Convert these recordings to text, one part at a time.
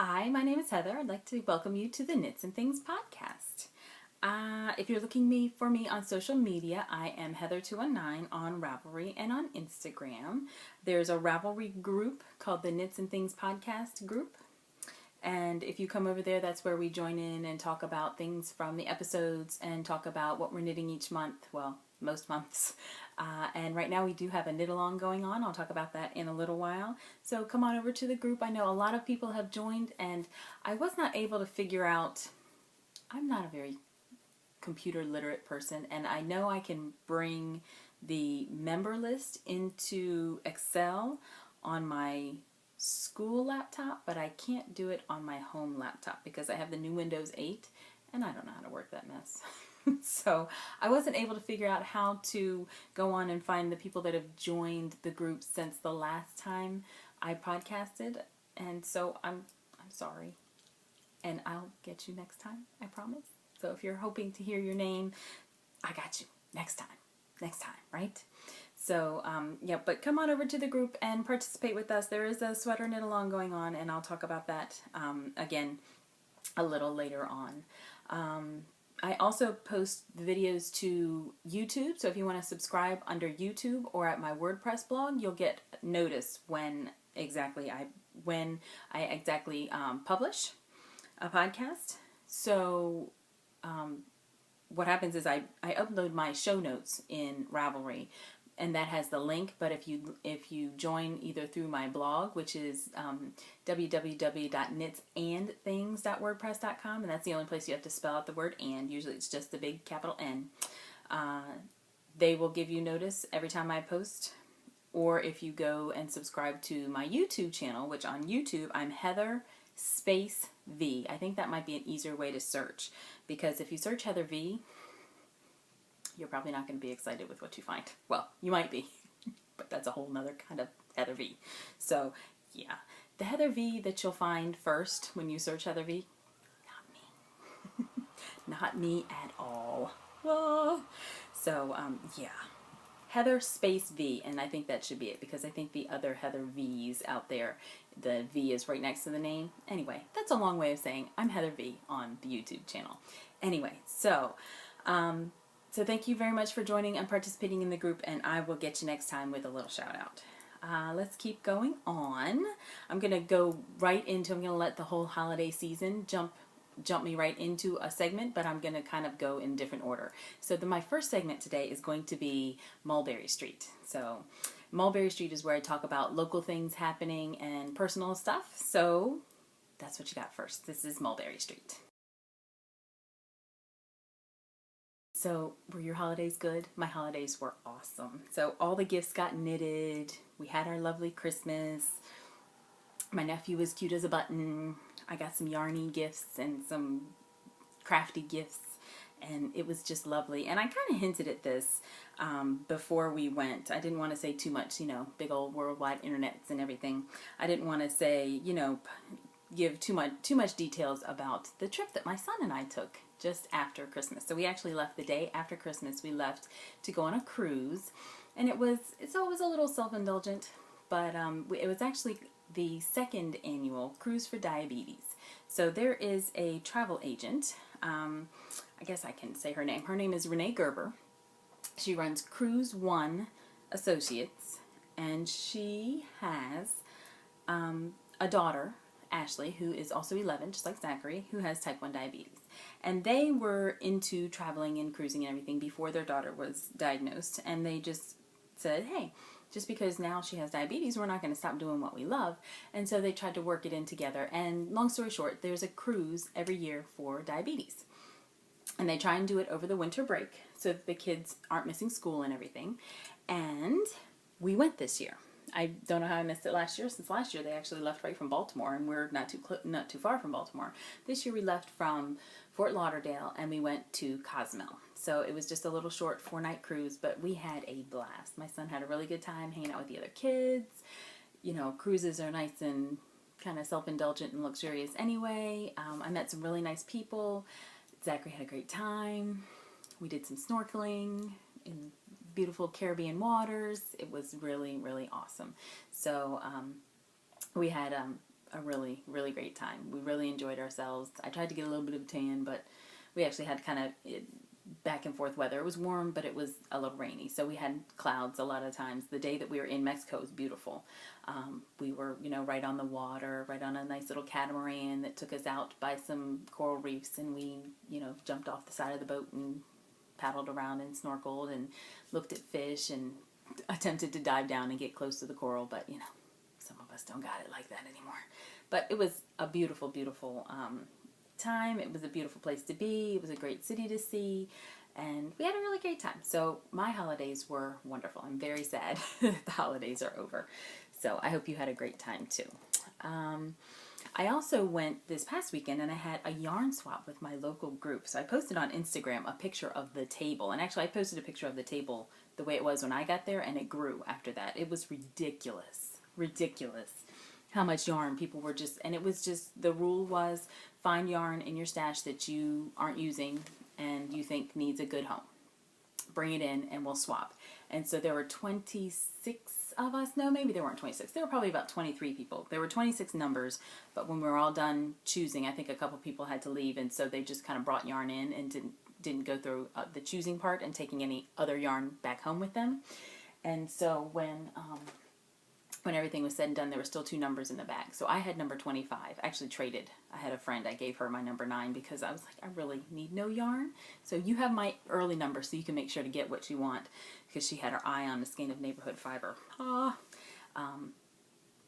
Hi, my name is Heather. I'd like to welcome you to the Knits and Things podcast. If you're looking for me on social media, I am Heather219 on Ravelry and on Instagram. There's a Ravelry group called the Knits and Things podcast group. And if you come over there, that's where we join in and talk about things from the episodes and talk about what we're knitting each month. Well, most months. And right now we do have a knit along going on. I'll talk about that in a little while. So come on over to the group. I know a lot of people have joined and I was not able to figure out, I'm not a very computer literate person, and I know I can bring the member list into Excel on my school laptop, but I can't do it on my home laptop because I have the new Windows 8 and I don't know how to work that mess. So I wasn't able to figure out how to go on and find the people that have joined the group since the last time I podcasted, and so I'm sorry, and I'll get you next time, I promise. So if you're hoping to hear your name, I got you next time, right? So, yeah, but come on over to the group and participate with us. There is a sweater knit along going on, and I'll talk about that again a little later on. I also post videos to YouTube, so if you want to subscribe under YouTube or at my WordPress blog, you'll get notice when I exactly publish a podcast. So what happens is I upload my show notes in Ravelry, and that has the link. But if you join either through my blog, which is www.knitsandthings.wordpress.com, and that's the only place you have to spell out the word "and." Usually it's just the big capital N. They will give you notice every time I post. Or if you go and subscribe to my YouTube channel, which on YouTube I'm Heather space V. I think that might be an easier way to search, because if you search Heather V, you're probably not going to be excited with what you find. Well, you might be, but that's a whole nother kind of Heather V. So, yeah. The Heather V that you'll find first when you search Heather V, not me. Not me at all. Oh. So, yeah. Heather space V, and I think that should be it, because I think the other Heather V's out there, the V is right next to the name. Anyway, that's a long way of saying I'm Heather V on the YouTube channel. Anyway, so thank you very much for joining and participating in the group, and I will get you next time with a little shout out. Let's keep going on. I'm going to let the whole holiday season jump me right into a segment, but I'm going to kind of go in different order. So my first segment today is going to be Mulberry Street. So Mulberry Street is where I talk about local things happening and personal stuff. So that's what you got first. This is Mulberry Street. So were your holidays good? My holidays were awesome. So all the gifts got knitted. We had our lovely Christmas. My nephew was cute as a button. I got some yarny gifts and some crafty gifts, and it was just lovely. And I kind of hinted at this before we went. I didn't want to say too much, big old worldwide internets and everything. I didn't want to say, give too much details about the trip that my son and I took just after Christmas. So we actually left the day after Christmas. We left to go on a cruise, and it was a little self-indulgent, but it was actually the second annual Cruise for Diabetes. So there is a travel agent. I guess I can say her name. Her name is Renee Gerber. She runs Cruise One Associates, and she has a daughter, Ashley, who is also 11, just like Zachary, who has type 1 diabetes. And they were into traveling and cruising and everything before their daughter was diagnosed, and they just said, hey, just because now she has diabetes, we're not going to stop doing what we love. And so they tried to work it in together. And long story short, there's a cruise every year for diabetes. And they try and do it over the winter break so that the kids aren't missing school and everything. And we went this year. I don't know how I missed it last year. Since last year they actually left right from Baltimore, and we're not too far from Baltimore. This year we left from Fort Lauderdale and we went to Cozumel. So it was just a little short 4-night cruise, but we had a blast. My son had a really good time hanging out with the other kids. Cruises are nice and kind of self-indulgent and luxurious anyway. I met some really nice people. Zachary had a great time. We did some snorkeling in beautiful Caribbean waters. It was really, really awesome. So we had a really, really great time. We really enjoyed ourselves. I tried to get a little bit of a tan, but we actually had kind of back and forth weather. It was warm, but it was a little rainy. So we had clouds a lot of times. The day that we were in Mexico was beautiful. We were, right on the water, right on a nice little catamaran that took us out by some coral reefs, and we, jumped off the side of the boat and paddled around and snorkeled and looked at fish and attempted to dive down and get close to the coral, but some of us don't got it like that anymore. But it was a beautiful, beautiful time. It was a beautiful place to be. It was a great city to see, and we had a really great time. So my holidays were wonderful. I'm very sad that the holidays are over. So I hope you had a great time too. I also went this past weekend and I had a yarn swap with my local group. So I posted on Instagram a picture of the table. And actually I posted a picture of the table the way it was when I got there, and it grew after that. It was ridiculous. Ridiculous how much yarn people were and it was just, the rule was find yarn in your stash that you aren't using and you think needs a good home. Bring it in and we'll swap. And so there were 26 of us. No, maybe there weren't 26. There were probably about 23 people. There were 26 numbers, but when we were all done choosing, I think a couple people had to leave, and so they just kind of brought yarn in and didn't go through the choosing part and taking any other yarn back home with them. And so when everything was said and done, there were still 2 numbers in the bag. So I had number 25. I actually traded. I had a friend. I gave her my number 9 because I was like, I really need no yarn. So you have my early number so you can make sure to get what you want, because she had her eye on the skein of neighborhood fiber.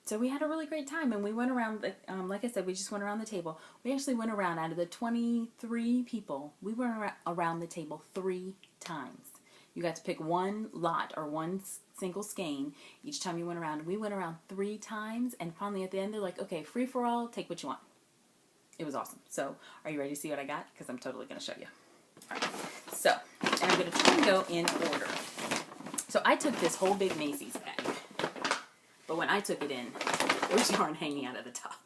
So we had a really great time, and we went around, like I said, we just went around the table. We actually went around, out of the 23 people, we went around the table 3 times. You got to pick one lot or one single skein each time you went around. We went around 3 times, and finally at the end they're like, okay, free for all, take what you want. It was awesome. So are you ready to see what I got? Because I'm totally going to show you. All right. So, and I'm going to try and go in order. So I took this whole big Macy's bag, but when I took it in, there was yarn hanging out of the top.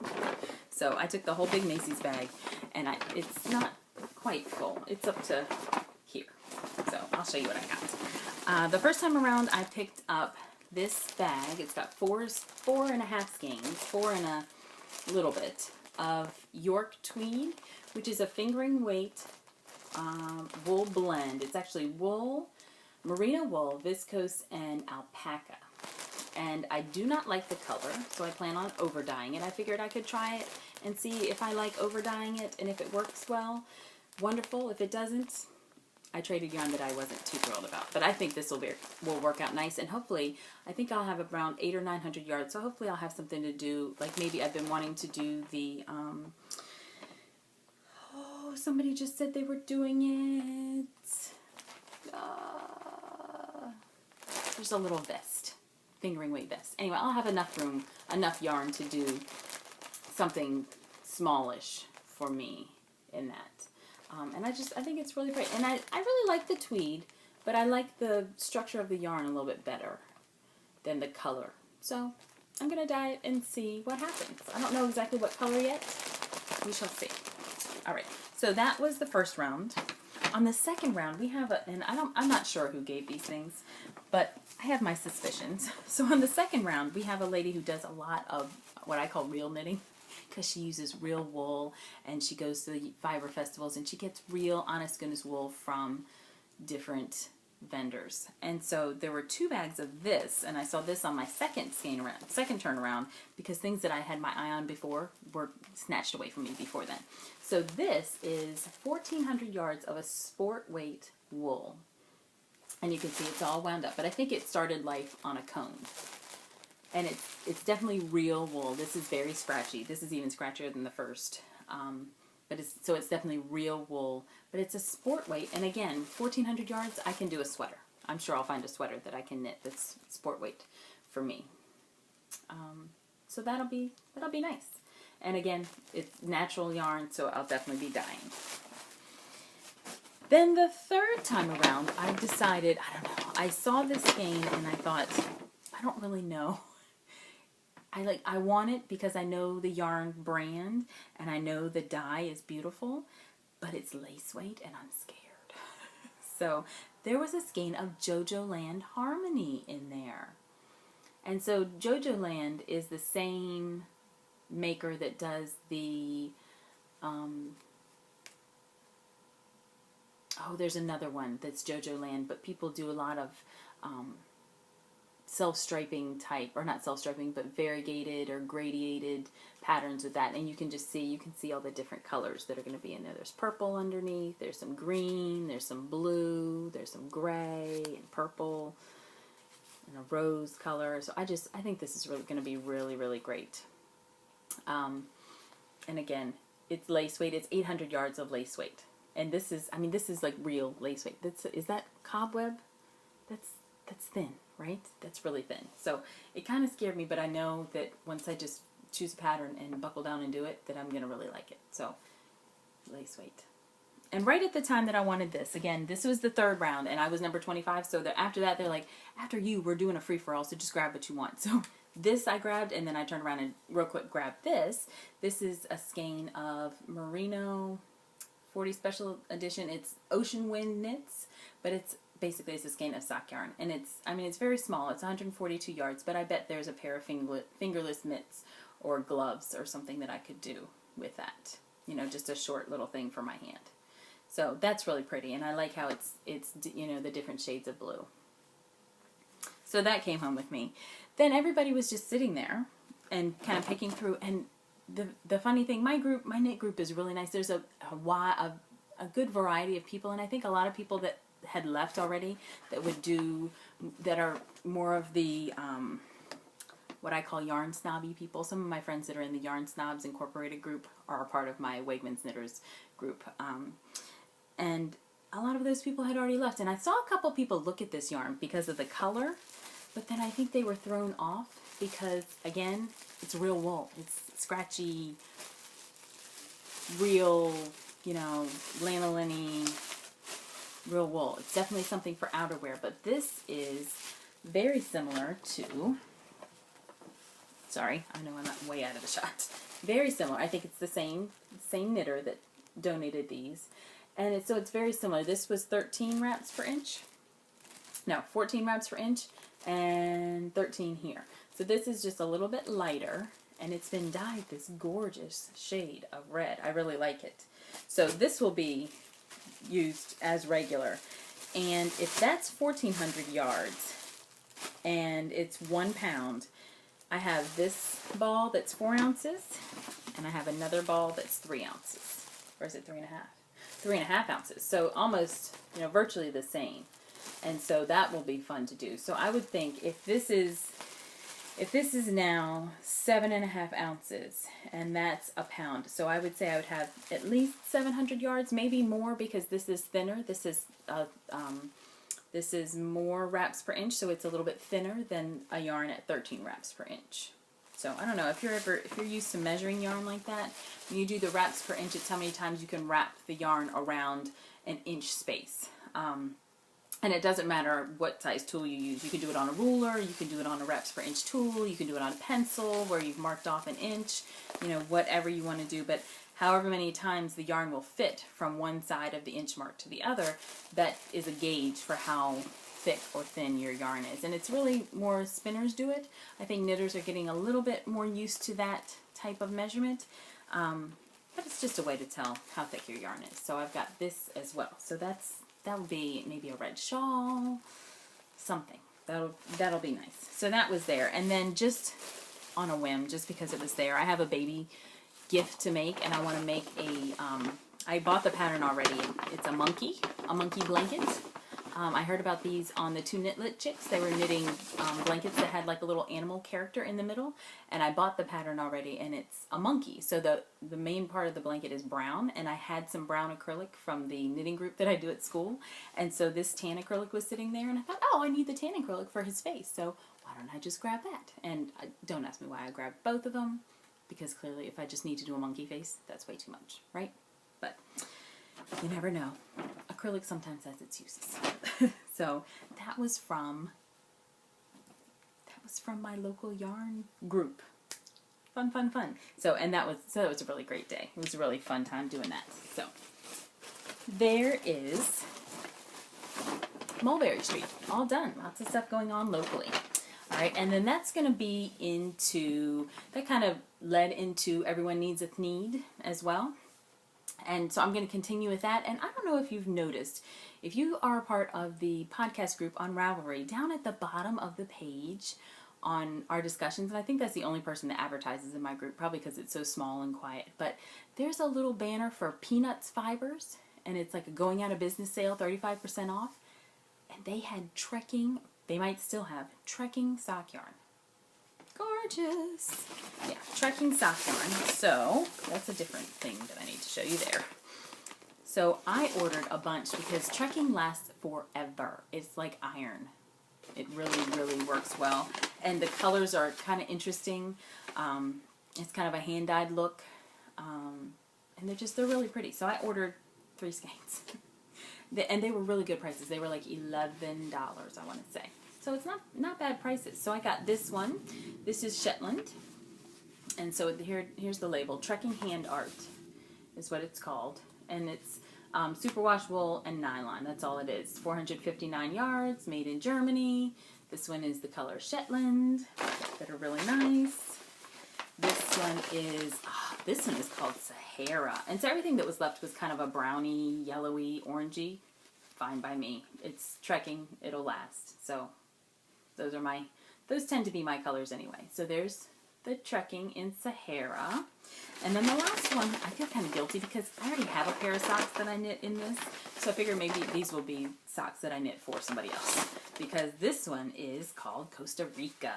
So I took the whole big Macy's bag, and it's not quite full. It's up to here. So I'll show you what I got. The first time around, I picked up this bag. It's got 4.5 skeins, 4 and a little bit of York tweed, which is a fingering weight wool blend. It's actually wool, merino wool, viscose, and alpaca. And I do not like the color, so I plan on over dyeing it. I figured I could try it and see if I like over dyeing it, and if it works well, wonderful. If it doesn't, I traded yarn that I wasn't too thrilled about. But I think this will work out nice, and hopefully, I think I'll have around 800 or 900 yards, so hopefully I'll have something to do, like maybe I've been wanting to do the, somebody just said they were doing it. There's a little vest, fingering weight vest. Anyway, I'll have enough room, enough yarn to do something smallish for me in that. And I think it's really great. And I really like the tweed, but I like the structure of the yarn a little bit better than the color. So I'm going to dye it and see what happens. I don't know exactly what color yet. We shall see. All right. So that was the first round. On the second round, we have I'm not sure who gave these things, but I have my suspicions. So on the second round, we have a lady who does a lot of what I call real knitting, because she uses real wool, and she goes to the fiber festivals, and she gets real, honest goodness wool from different vendors. And so there were 2 bags of this, and I saw this on my second turn around, because things that I had my eye on before were snatched away from me before then. So this is 1,400 yards of a sport weight wool, and you can see it's all wound up, but I think it started life on a cone. And it's definitely real wool. This is very scratchy. This is even scratchier than the first. But it's definitely real wool. But it's a sport weight. And again, 1,400 yards, I can do a sweater. I'm sure I'll find a sweater that I can knit that's sport weight for me. So that'll be nice. And again, it's natural yarn, so I'll definitely be dyeing. Then the third time around, I decided, I don't know, I saw this skein and I thought, I don't really know. I want it because I know the yarn brand and I know the dye is beautiful, but it's lace weight and I'm scared. So there was a skein of Jojo Land Harmony in there. And so Jojo Land is the same maker that does the, oh, there's another one that's JoJo Land, but people do a lot of self-striping type, or not self-striping, but variegated or gradiated patterns with that. And you can just see, you can see all the different colors that are going to be in there. There's purple underneath, there's some green, there's some blue, there's some gray and purple, and a rose color. So I think this is really going to be really, really great. And again, it's lace weight. It's 800 yards of lace weight. And this is, I mean, this is like real lace weight. Is that cobweb? That's thin, right? That's really thin. So it kind of scared me, but I know that once I just choose a pattern and buckle down and do it, that I'm going to really like it. So lace weight. And right at the time that I wanted this, again, this was the third round, and I was number 25. So after that, they're like, after you, we're doing a free-for-all, so just grab what you want. So this I grabbed, and then I turned around and real quick grabbed this. This is a skein of Merino 40 Special Edition. It's Ocean Wind knits, but it's basically it's a skein of sock yarn. And it's, I mean, it's very small. It's 142 yards, but I bet there's a pair of fingerless mitts or gloves or something that I could do with that. You know, just a short little thing for my hand. So that's really pretty, and I like how it's you know, the different shades of blue. So that came home with me. Then everybody was just sitting there and kind of picking through. And the funny thing, my knit group is really nice. There's a good variety of people, and I think a lot of people that had left already that are more of the what I call yarn snobby people. Some of my friends that are in the Yarn Snobs Incorporated group are a part of my Wegmans Knitters group. And a lot of those people had already left. And I saw a couple people look at this yarn because of the color, but then I think they were thrown off because, again, it's real wool. It's scratchy, real, you know, lanolin-y, real wool. It's definitely something for outerwear, but this is very similar to, sorry, I know I'm way out of the shot. Very similar. I think it's the same knitter that donated these. And so it's very similar. This was 13 wraps per inch. No, 14 wraps per inch and 13 here. So this is just a little bit lighter, and it's been dyed this gorgeous shade of red. I really like it. So this will be used as regular. And if that's 1,400 yards and it's 1 pound, I have this ball that's 4 ounces, and I have another ball that's 3 ounces. Or is it 3.5? 3.5 ounces. So almost, you know, virtually the same. And so that will be fun to do. So I would think if this is now 7.5 ounces, and that's a pound, so I would say I would have at least 700 yards, maybe more, because this is thinner. This is more wraps per inch, so it's a little bit thinner than a yarn at 13 wraps per inch. So I don't know if you're used to measuring yarn like that. When you do the wraps per inch, it's how many times you can wrap the yarn around an inch space. And it doesn't matter what size tool you use. You can do it on a ruler, you can do it on a wraps per inch tool, you can do it on a pencil where you've marked off an inch, you know, whatever you want to do. But however many times the yarn will fit from one side of the inch mark to the other, that is a gauge for how thick or thin your yarn is. And it's really more spinners do it. I think knitters are getting a little bit more used to that type of measurement. But it's just a way to tell how thick your yarn is. So I've got this as well. So that would be maybe a red shawl, something. That'll be nice. So that was there. And then just on a whim, just because it was there, I have a baby gift to make, and I want to make a, I bought the pattern already. It's a monkey blanket. I heard about these on the 2 Knit Lit chicks. They were knitting blankets that had like a little animal character in the middle, and I bought the pattern already, and it's a monkey. So the main part of the blanket is brown, and I had some brown acrylic from the knitting group that I do at school, and so this tan acrylic was sitting there, and I thought, oh, I need the tan acrylic for his face, so why don't I just grab that? And don't ask me why I grabbed both of them, because clearly if I just need to do a monkey face, that's way too much, right? But you never know. Acrylic sometimes has its uses. So that was from my local yarn group. Fun, fun, fun. So that was a really great day. It was a really fun time doing that. So there is Mulberry Street, all done. Lots of stuff going on locally. All right, and then that's going to be into, that kind of led into Everyone Needs a Need as well. And so I'm going to continue with that. And I don't know if you've noticed, if you are a part of the podcast group on Ravelry, down at the bottom of the page on our discussions, and I think that's the only person that advertises in my group, probably because it's so small and quiet, but there's a little banner for Peanuts Fibers, and it's like a going out of business sale, 35% off. And they had trekking, they might still have, trekking sock yarn. Gorgeous. Yeah, trekking sock yarn. So that's a different thing that I need to show you there. So I ordered a bunch because trekking lasts forever. It's like iron. It really, really works well. And the colors are kind of interesting. It's kind of a hand-dyed look. And they're really pretty. So I ordered 3 skeins. And they were really good prices. They were like $11, I want to say. So it's not bad prices. So I got this one. This is Shetland. And so here's the label. Trekking Hand Art is what it's called. And it's superwash wool and nylon. That's all it is. 459 yards, made in Germany. This one is the color Shetland, that are really nice. This one is called Sahara. And so everything that was left was kind of a browny, yellowy, orangey. Fine by me. It's trekking. It'll last. So those tend to be my colors anyway. So there's the trekking in Sahara. And then the last one, I feel kind of guilty because I already have a pair of socks that I knit in this. So I figure maybe these will be socks that I knit for somebody else. Because this one is called Costa Rica.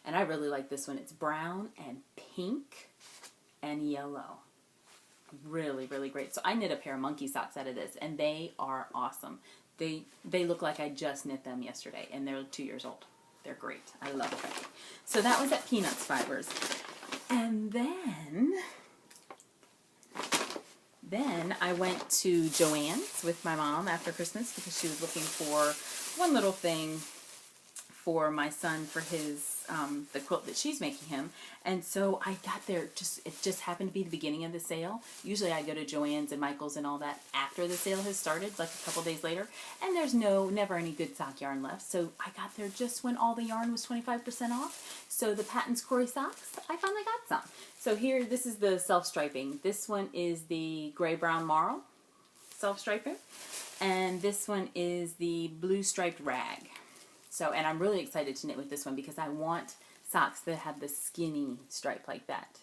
And I really like this one. It's brown and pink and yellow. Really, really great. So I knit a pair of monkey socks out of this, and they are awesome. They look like I just knit them yesterday, and they're 2 years old. They're great. I love them. So that was at Peanuts Fibers. And then I went to Joann's with my mom after Christmas because she was looking for one little thing for my son for his the quilt that she's making him. And so I got there, it just happened to be the beginning of the sale. Usually I go to Joann's and Michael's and all that after the sale has started, like a couple days later, and there's never any good sock yarn left. So I got there just when all the yarn was 25% off. So the Patton's Croy socks, I finally got some. So here, this is the self-striping. This one is the gray-brown marl self-striping, and this one is the blue striped rag. So, and I'm really excited to knit with this one because I want socks that have the skinny stripe like that.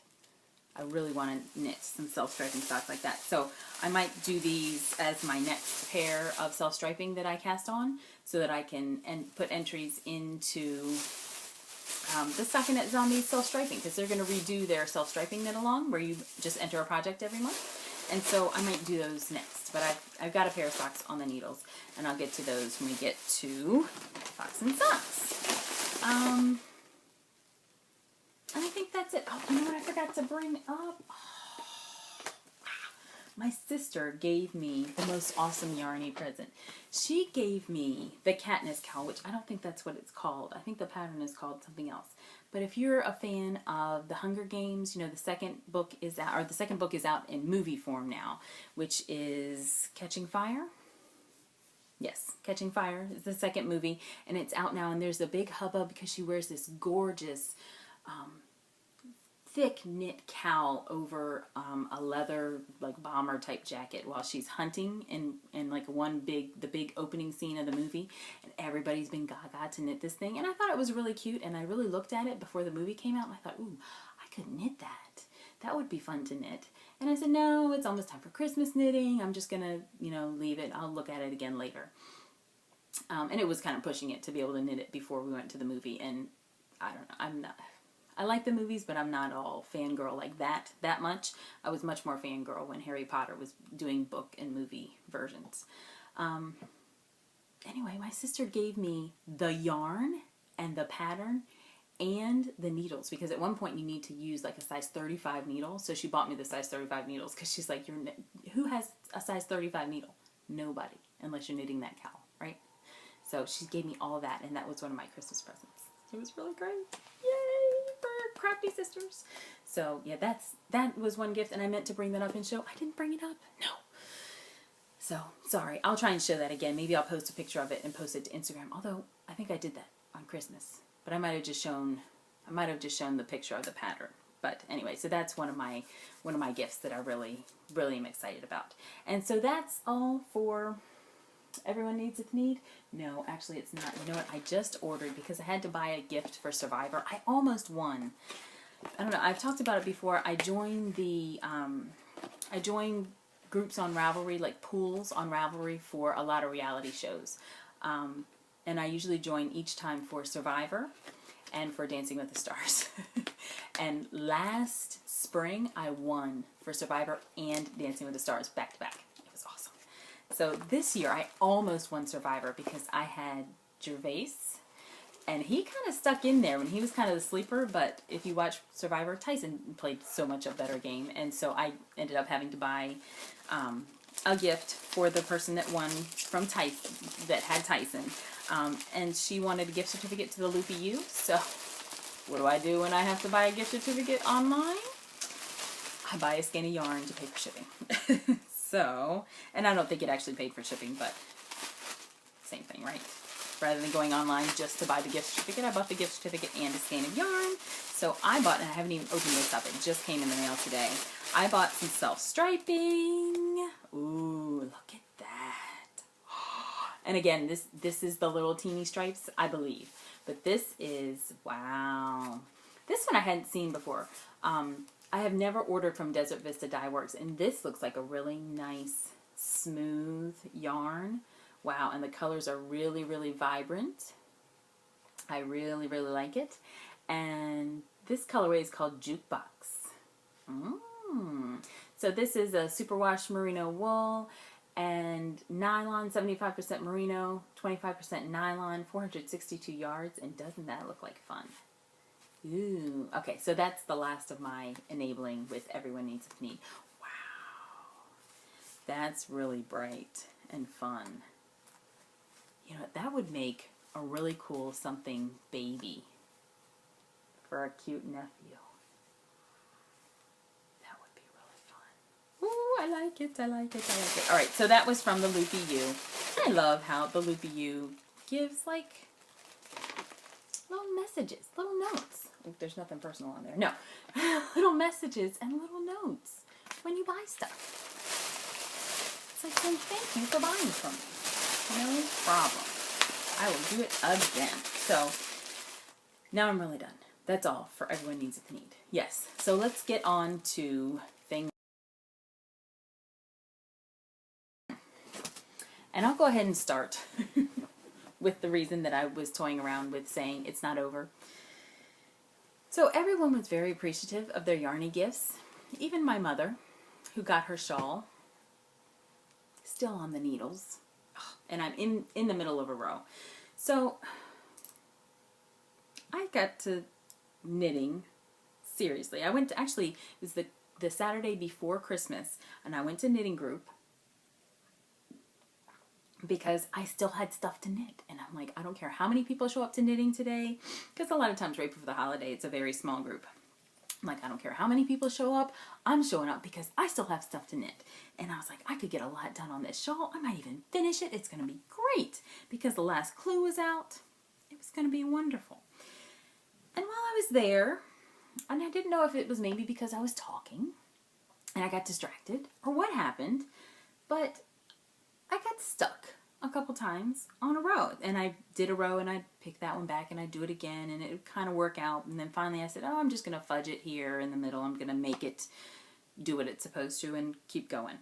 I really want to knit some self-striping socks like that. So I might do these as my next pair of self-striping that I cast on so that I can put entries into the Stockinette Zombies self-striping because they're going to redo their self-striping knit along where you just enter a project every month. And so I might do those next. But I've got a pair of socks on the needles, and I'll get to those when we get to Fox and Socks. And I think that's it. Oh, you know what I forgot to bring up? Oh, my sister gave me the most awesome yarny present. She gave me the Katniss cowl, which I don't think that's what it's called. I think the pattern is called something else. But if you're a fan of the Hunger Games, you know, the second book is out in movie form now, which is Catching Fire. Yes, Catching Fire is the second movie, and it's out now, and there's a big hubbub because she wears this gorgeous thick knit cowl over a leather like bomber type jacket while she's hunting in like the big opening scene of the movie, and everybody's been gaga to knit this thing, and I thought it was really cute, and I really looked at it before the movie came out, and I thought, ooh, I could knit that would be fun to knit. And I said, no, it's almost time for Christmas knitting. I'm just gonna leave it. I'll look at it again later. And it was kind of pushing it to be able to knit it before we went to the movie, and I don't know, I like the movies, but I'm not all fangirl like that much. I was much more fangirl when Harry Potter was doing book and movie versions. Anyway, my sister gave me the yarn and the pattern and the needles, because at one point you need to use like a size 35 needle. So she bought me the size 35 needles because she's like, who has a size 35 needle? Nobody, unless you're knitting that cowl, right? So she gave me all of that, and that was one of my Christmas presents. It was really great. Yay for crafty sisters. So yeah, that was one gift, and I meant to bring that up and show. I didn't bring it up. No. So sorry. I'll try and show that again. Maybe I'll post a picture of it and post it to Instagram. Although I think I did that on Christmas. but I might have just shown the picture of the pattern. But anyway, so that's one of my gifts that I really am excited about. And so that's all for Everyone Needs a Need. No, actually it's not. You know what? I just ordered, because I had to buy a gift for Survivor. I almost won. I don't know. I've talked about it before. I joined groups on Ravelry, like pools on Ravelry for a lot of reality shows. And I usually join each time for Survivor and for Dancing with the Stars. And last spring, I won for Survivor and Dancing with the Stars back to back. It was awesome. So this year, I almost won Survivor because I had Gervais, and he kind of stuck in there when he was kind of the sleeper. But if you watch Survivor, Tyson played so much a better game, and so I ended up having to buy a gift for the person that won from Tyson, that had Tyson. And she wanted a gift certificate to the Loopy U. So what do I do when I have to buy a gift certificate online? I buy a skein of yarn to pay for shipping. So, and I don't think it actually paid for shipping, but same thing, right? Rather than going online just to buy the gift certificate, I bought the gift certificate and a skein of yarn. So I bought, and I haven't even opened this up, it just came in the mail today. I bought some self-striping. Ooh, look at that. And again, this is the little teeny stripes, I believe. But this is, wow. This one I hadn't seen before. I have never ordered from Desert Vista Dye Works, and this looks like a really nice, smooth yarn. Wow, and the colors are really, really vibrant. I really, really like it. And this colorway is called Jukebox. So this is a superwash merino wool and nylon, 75% merino, 25% nylon, 462 yards, and doesn't that look like fun? Ooh, okay, so that's the last of my enabling with Everyone Needs a Need. Wow, that's really bright and fun. You know, that would make a really cool something baby for a cute nephew. That would be really fun. Ooh, I like it, I like it, I like it. All right, so that was from the Loopy U. I love how the Loopy U gives, like, little messages, little notes. Ooh, there's nothing personal on there. No. Little messages and little notes when you buy stuff. It's like saying thank you for buying from me. No problem. I will do it again. So now I'm really done. That's all for Everyone Needs a Need. Yes. So let's get on to things. And I'll go ahead and start with the reason that I was toying around with saying it's not over. So everyone was very appreciative of their yarny gifts. Even my mother, who got her shawl, still on the needles. And I'm in the middle of a row. So I got to knitting seriously. I went to, actually, it was the Saturday before Christmas, and I went to knitting group because I still had stuff to knit. And I'm like, I don't care how many people show up to knitting today, because a lot of times right before the holiday, it's a very small group. I'm like, I don't care how many people show up, I'm showing up because I still have stuff to knit. And I was like, I could get a lot done on this shawl. I might even finish it. It's going to be great because the last clue was out. It was going to be wonderful. And while I was there, and I didn't know if it was maybe because I was talking and I got distracted or what happened, but I got stuck a couple times on a row. And I did a row and I'd pick that one back and I'd do it again and it would kind of work out. And then finally I said, oh, I'm just going to fudge it here in the middle. I'm going to make it do what it's supposed to and keep going.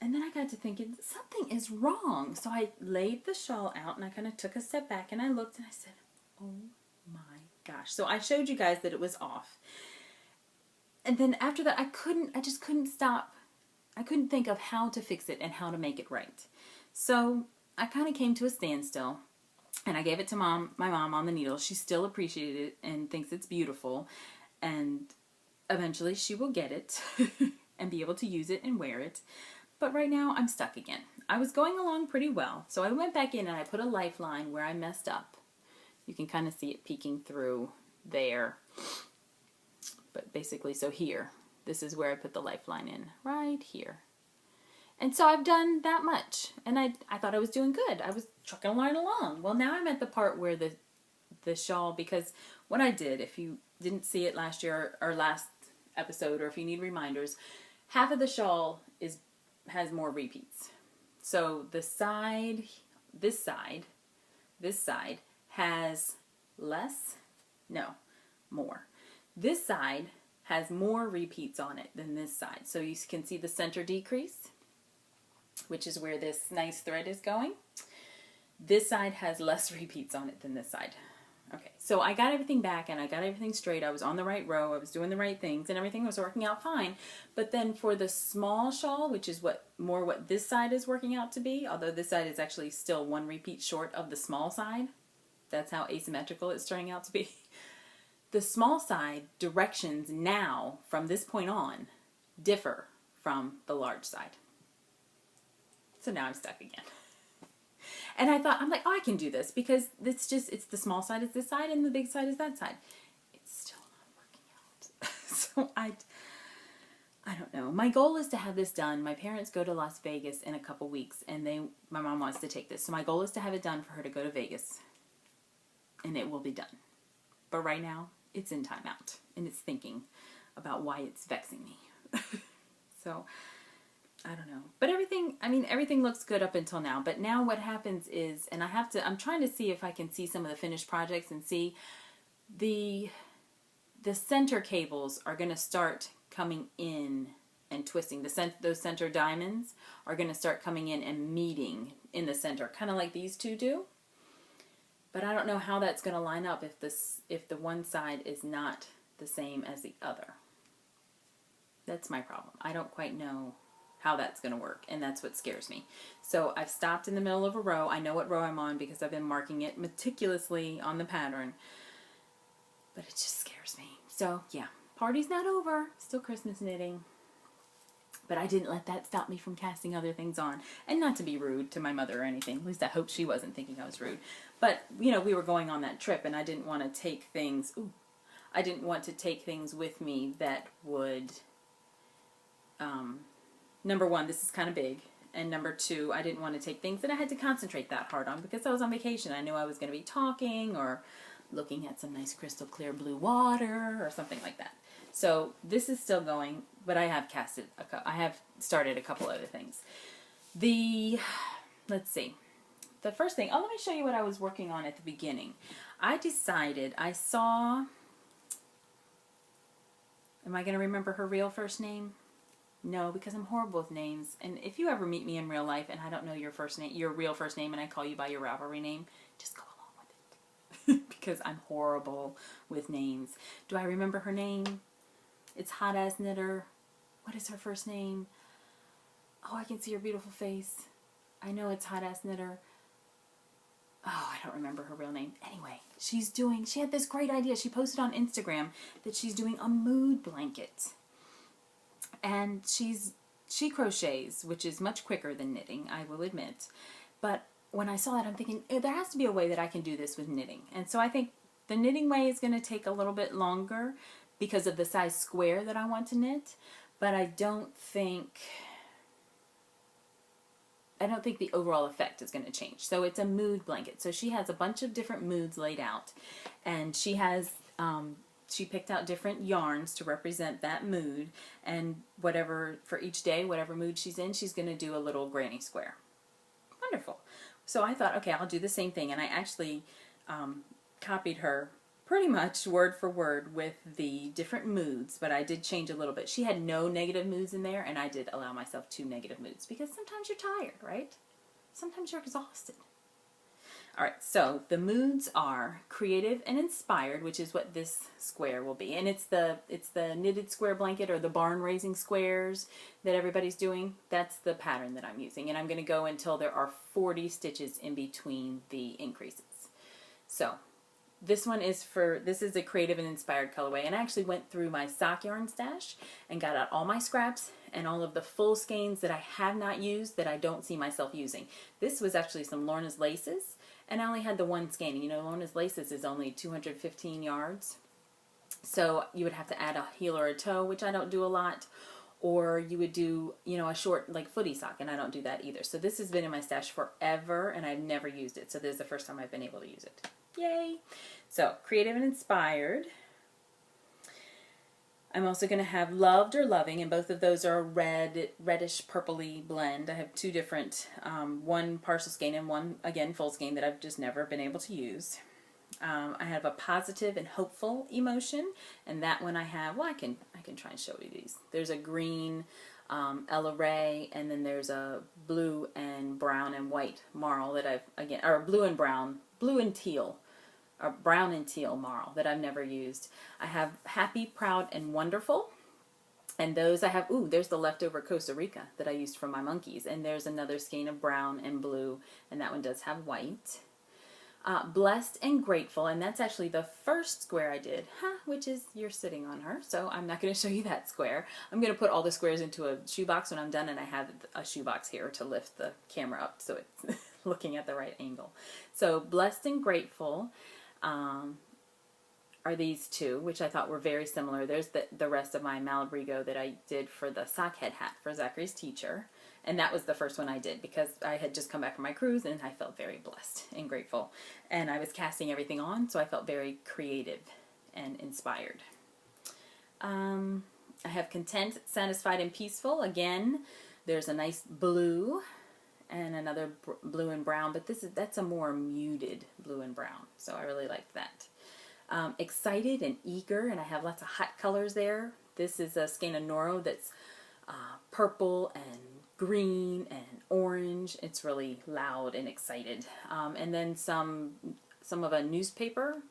And then I got to thinking, something is wrong. So I laid the shawl out and I kind of took a step back and I looked and I said, oh my gosh. So I showed you guys that it was off. And then after that, I just couldn't stop. I couldn't think of how to fix it and how to make it right. So I kind of came to a standstill and I gave it to my mom on the needle. She still appreciated it and thinks it's beautiful. And eventually she will get it and be able to use it and wear it. But right now I'm stuck again. I was going along pretty well. So I went back in and I put a lifeline where I messed up. You can kind of see it peeking through there. But basically, so here, this is where I put the lifeline in, right here. And so I've done that much. And I thought I was doing good. I was trucking line along. Well, now I'm at the part where the the shawl, because what I did, if you didn't see it last year or last episode, or if you need reminders, half of the shawl has more repeats. So the side, this side has less, no, more. This side has more repeats on it than this side. So you can see the center decrease, which is where this nice thread is going. This side has less repeats on it than this side. Okay, so I got everything back and I got everything straight. I was on the right row. I was doing the right things and everything was working out fine. But then for the small shawl, which is what this side is working out to be, although this side is actually still one repeat short of the small side. That's how asymmetrical it's turning out to be. The small side directions now, from this point on, differ from the large side. So now I'm stuck again. And I'm like, oh, I can do this, because it's the small side is this side and the big side is that side. It's still not working out. So I don't know. My goal is to have this done. My parents go to Las Vegas in a couple weeks, and my mom wants to take this. So my goal is to have it done for her to go to Vegas, and it will be done. But right now, it's in timeout, and it's thinking about why it's vexing me. So I don't know. But everything looks good up until now. But now what happens is, and I'm trying to see if I can see some of the finished projects and see the center cables are going to start coming in and twisting. Those center diamonds are going to start coming in and meeting in the center, kind of like these two do. But I don't know how that's going to line up if the one side is not the same as the other. That's my problem. I don't quite know how that's going to work, and that's what scares me. So I've stopped in the middle of a row. I know what row I'm on because I've been marking it meticulously on the pattern, but it just scares me. So yeah, party's not over. Still Christmas knitting. But I didn't let that stop me from casting other things on. And not to be rude to my mother or anything. At least I hope she wasn't thinking I was rude. But, we were going on that trip, and I didn't want to take things... I didn't want to take things with me that would... number one, this is kind of big. And number two, I didn't want to take things that I had to concentrate that hard on because I was on vacation. I knew I was going to be talking or looking at some nice crystal clear blue water or something like that. So this is still going, but I have I have started a couple other things. Let's see. The first thing, let me show you what I was working on at the beginning. I saw, am I going to remember her real first name? No, because I'm horrible with names. And if you ever meet me in real life and I don't know your real first name, and I call you by your Ravelry name, just go along with it. Because I'm horrible with names. Do I remember her name? It's Hot Ass Knitter. What is her first name? Oh, I can see her beautiful face. I know it's Hot Ass Knitter. Oh, I don't remember her real name. Anyway, she had this great idea. She posted on Instagram that she's doing a mood blanket. And she crochets, which is much quicker than knitting, I will admit. But when I saw that, I'm thinking, there has to be a way that I can do this with knitting. And so I think the knitting way is going to take a little bit longer because of the size square that I want to knit. But I don't think the overall effect is going to change. So it's a mood blanket. So she has a bunch of different moods laid out. And she has... she picked out different yarns to represent that mood, and for each day, whatever mood she's in, she's going to do a little granny square. Wonderful. So I thought, okay, I'll do the same thing, and I actually copied her pretty much word for word with the different moods, but I did change a little bit. She had no negative moods in there, and I did allow myself 2 negative moods, because sometimes you're tired, right? Sometimes you're exhausted. Alright, so the moods are creative and inspired, which is what this square will be. And it's the knitted square blanket, or the barn raising squares that everybody's doing. That's the pattern that I'm using. And I'm going to go until there are 40 stitches in between the increases. So this is a creative and inspired colorway. And I actually went through my sock yarn stash and got out all my scraps and all of the full skeins that I have not used that I don't see myself using. This was actually some Lorna's laces. And I only had the one skein. Lorna's laces is only 215 yards. So you would have to add a heel or a toe, which I don't do a lot. or you would do, you know, a short like footy sock, and I don't do that either. So this has been in my stash forever, and I've never used it. So this is the first time I've been able to use it. Yay! So creative and inspired. I'm also going to have loved or loving, and both of those are a reddish purpley blend. I have two different, one partial skein and one, again, full skein that I've just never been able to use. I have a positive and hopeful emotion, and that one I have, well, I can try and show you these. There's a green Ella Ray, and then there's a blue and brown and white marl that I've, again, or blue and brown, blue and teal, or brown and teal marl that I've never used. I have happy, proud, and wonderful. And those I have, ooh, there's the leftover Costa Rica that I used from my monkeys. And there's another skein of brown and blue, and that one does have white. Blessed and grateful, and that's actually the first square I did, which is you're sitting on her, so I'm not going to show you that square. I'm going to put all the squares into a shoebox when I'm done, and I have a shoebox here to lift the camera up so it's looking at the right angle. So blessed and grateful are these two, which I thought were very similar. There's the rest of my Malabrigo that I did for the sock head hat for Zachary's teacher. And that was the first one I did because I had just come back from my cruise and I felt very blessed and grateful. And I was casting everything on, so I felt very creative and inspired. I have content, satisfied, and peaceful. Again, there's a nice blue and another blue and brown, but that's a more muted blue and brown, so I really liked that. Excited and eager, and I have lots of hot colors there. This is a skein of Noro that's purple and green and orange. It's really loud and excited. And then some of a newspaper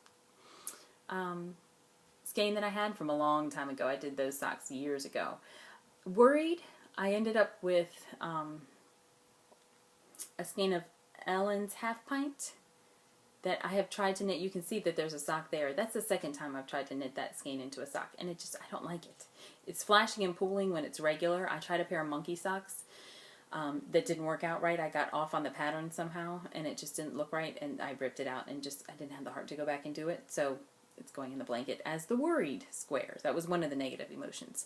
skein that I had from a long time ago. I did those socks years ago. Worried, I ended up with a skein of Ellen's Half Pint that I have tried to knit. You can see that there's a sock there. That's the second time I've tried to knit that skein into a sock, and I don't like it. It's flashing and pooling when it's regular. I tried a pair of monkey socks that didn't work out right. I got off on the pattern somehow, and it just didn't look right, and I ripped it out, and I didn't have the heart to go back and do it, so it's going in the blanket as the worried square. That was one of the negative emotions.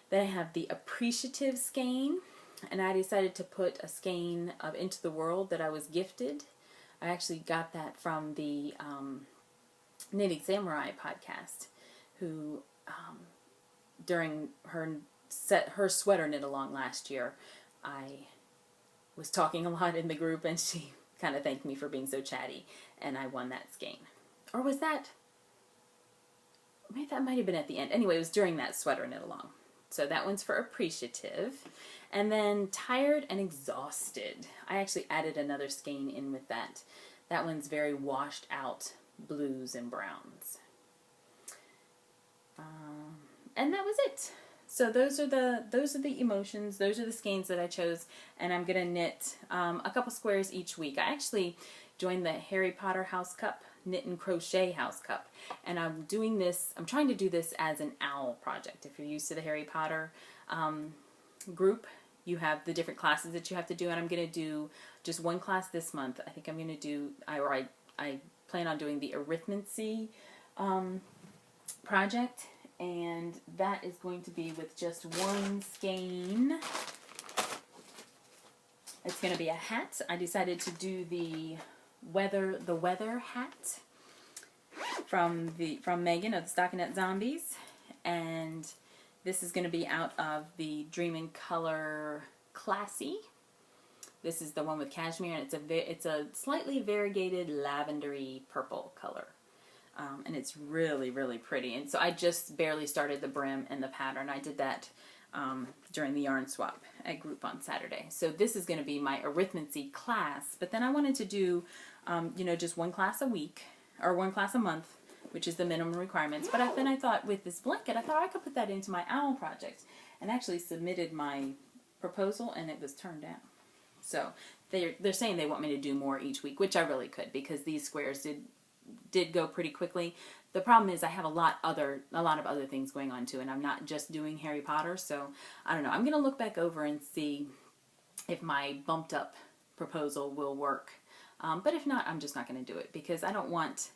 Then I have the appreciative skein, and I decided to put a skein of Into the World that I was gifted. I actually got that from the Knitting Samurai podcast, who during her sweater knit along last year, I was talking a lot in the group, and she kind of thanked me for being so chatty, and I won that skein. Or was that, maybe that might have been at the end. Anyway, it was during that sweater knit along. So that one's for appreciative. And then tired and exhausted. I actually added another skein in with that. That one's very washed out blues and browns. And that was it. So those are the emotions. Those are the skeins that I chose, and I'm gonna knit a couple squares each week. I actually joined the Harry Potter House Cup Knit and Crochet House Cup, and I'm trying to do this as an OWL project. If you're used to the Harry Potter group, you have the different classes that you have to do, and I'm gonna do just one class this month. I think I'm gonna do, I plan on doing the arithmancy project, and that is going to be with just one skein. It's going to be a hat. I decided to do the weather hat from Megan of the Stockinette Zombies, and this is going to be out of the Dream in Color Classy. This is the one with cashmere, and it's a slightly variegated lavendery purple color. And it's really, really pretty. And so I just barely started the brim and the pattern. I did that during the yarn swap at group on Saturday. So this is going to be my arithmancy class. But then I wanted to do, just one class a week, or one class a month, which is the minimum requirements. But then I thought with this blanket, I thought I could put that into my OWL project. And actually submitted my proposal, and it was turned down. So they're saying they want me to do more each week, which I really could, because these squares did go pretty quickly. The problem is I have a lot of other things going on too, and I'm not just doing Harry Potter, so I don't know. I'm going to look back over and see if my bumped up proposal will work. But if not, I'm just not going to do it, because I don't want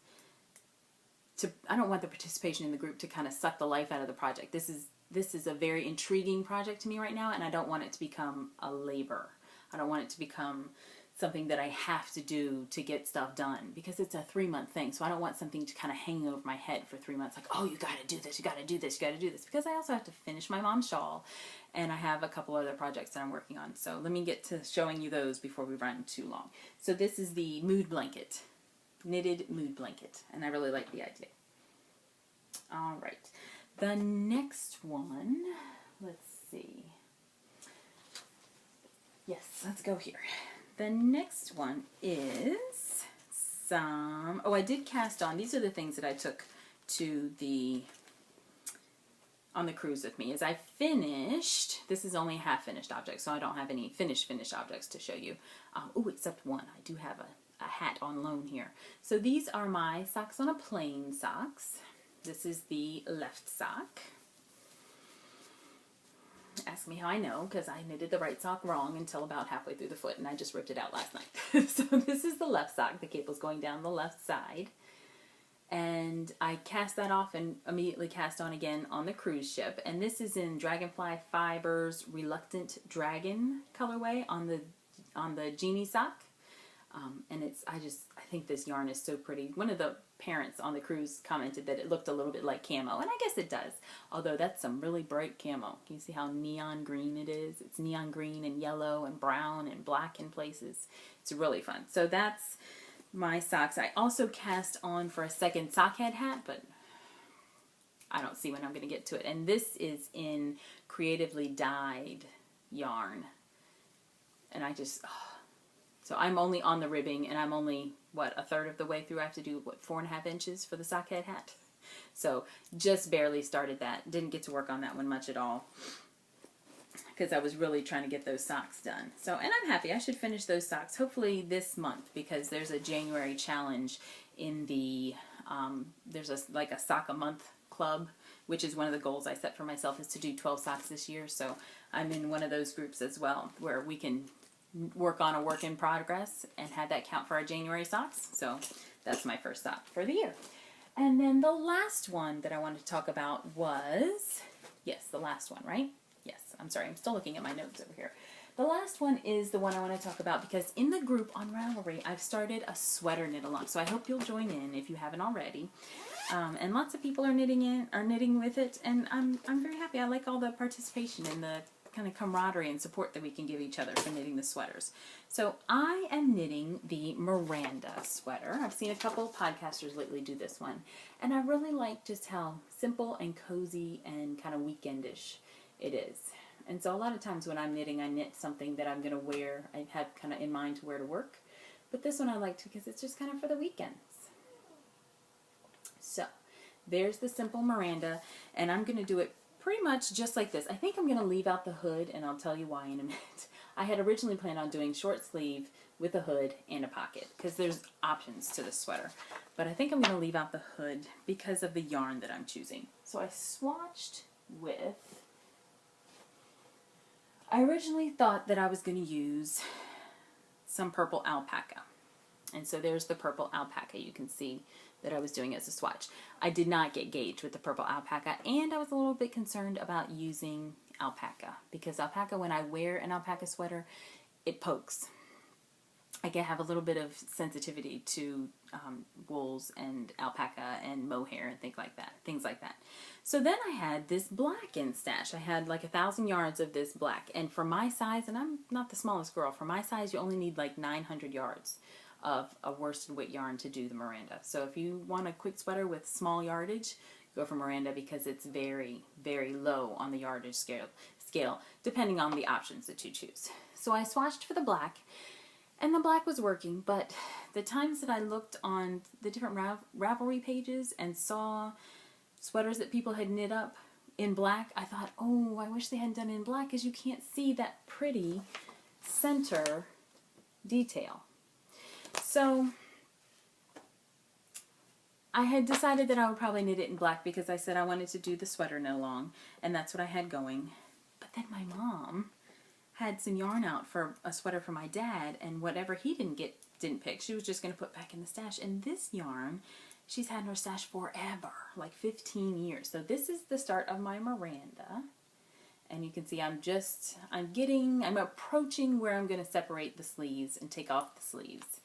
the participation in the group to kind of suck the life out of the project. This this is a very intriguing project to me right now, and I don't want it to become a labor. I don't want it to become something that I have to do to get stuff done, because it's a 3-month thing. So I don't want something to kind of hang over my head for 3 months, like, oh, you got to do this, you got to do this, you got to do this, because I also have to finish my mom's shawl, and I have a couple other projects that I'm working on. So let me get to showing you those before we run too long. So this is the mood blanket, knitted mood blanket, and I really like the idea. All right, the next one, let's see. Yes, let's go here. The next one is some, I did cast on, these are the things that I took to on the cruise with me. As I finished, this is only a half finished object, so I don't have any finished objects to show you. Except one, I do have a hat on loan here. So these are my socks on a plain socks. This is the left sock. Ask me how I know, because I knitted the right sock wrong until about halfway through the foot, and I just ripped it out last night. So this is the left sock. The cable's going down the left side. And I cast that off and immediately cast on again on the cruise ship. And this is in Dragonfly Fibers Reluctant Dragon colorway on the Genie sock. And I think this yarn is so pretty. One of the parents on the cruise commented that it looked a little bit like camo, and I guess it does, although that's some really bright camo. Can you see how neon green it is? It's neon green and yellow and brown and black in places. It's really fun. So that's my socks. I also cast on for a second sock head hat, but I don't see when I'm going to get to it. And this is in creatively dyed yarn, and I just... So I'm only on the ribbing, and I'm only, a third of the way through. I have to do, 4.5 inches for the sock head hat. So just barely started that. Didn't get to work on that one much at all, because I was really trying to get those socks done. So, and I'm happy. I should finish those socks hopefully this month, because there's a January challenge in the, there's a sock a month club, which is one of the goals I set for myself, is to do 12 socks this year. So I'm in one of those groups as well, where we can work on a work in progress and have that count for our January socks. So that's my first sock for the year. And then the last one that I wanted to talk about was, yes, the last one, right? Yes, I'm sorry, I'm still looking at my notes over here. The last one is the one I want to talk about, because in the group on Ravelry, I've started a sweater knit along. So I hope you'll join in if you haven't already. And lots of people are knitting with it, and I'm very happy. I like all the participation and the kind of camaraderie and support that we can give each other for knitting the sweaters. So I am knitting the Miranda sweater. I've seen a couple of podcasters lately do this one, and I really like just how simple and cozy and kind of weekendish it is. And so a lot of times when I'm knitting, I knit something that I'm going to wear. I have kind of in mind to wear to work, but this one I liked because it's just kind of for the weekends. So there's the simple Miranda, and I'm going to do it pretty much just like this. I think I'm going to leave out the hood, and I'll tell you why in a minute. I had originally planned on doing short sleeve with a hood and a pocket, because there's options to this sweater. But I think I'm going to leave out the hood because of the yarn that I'm choosing. So I swatched with... I originally thought that I was going to use some purple alpaca. And so there's the purple alpaca. You can see that I was doing as a swatch. I did not get gauge with the purple alpaca, and I was a little bit concerned about using alpaca, because alpaca, when I wear an alpaca sweater, it pokes. I can have a little bit of sensitivity to wools and alpaca and mohair and things like that. So then I had this black in stash. I had like 1,000 yards of this black, and for my size, and I'm not the smallest girl, for my size you only need like 900 yards of a worsted weight yarn to do the Miranda. So if you want a quick sweater with small yardage, go for Miranda, because it's very, very low on the yardage scale, depending on the options that you choose. So I swatched for the black, and the black was working, but the times that I looked on the different Ravelry pages and saw sweaters that people had knit up in black, I thought, oh, I wish they hadn't done it in black, because you can't see that pretty center detail. So I had decided that I would probably knit it in black, because I said I wanted to do the sweater knit along, and that's what I had going. But then my mom had some yarn out for a sweater for my dad, and whatever he didn't pick, she was just going to put back in the stash. And this yarn She's had in her stash forever, like 15 years. So this is the start of my Miranda. And you can see I'm approaching where I'm going to separate the sleeves and take off the sleeves.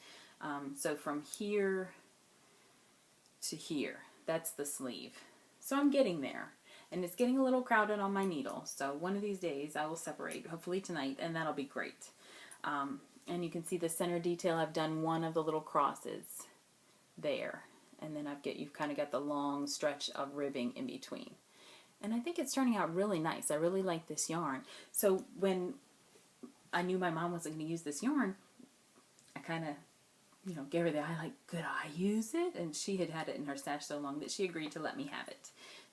So from here to here, that's the sleeve. So I'm getting there. And it's getting a little crowded on my needle. So one of these days I will separate, hopefully tonight, and that'll be great. And you can see the center detail. I've done one of the little crosses there. And then you've kind of got the long stretch of ribbing in between. And I think it's turning out really nice. I really like this yarn. So when I knew my mom wasn't going to use this yarn, I kind of, gave her the eye like, could I use it? And she had had it in her stash so long that she agreed to let me have it.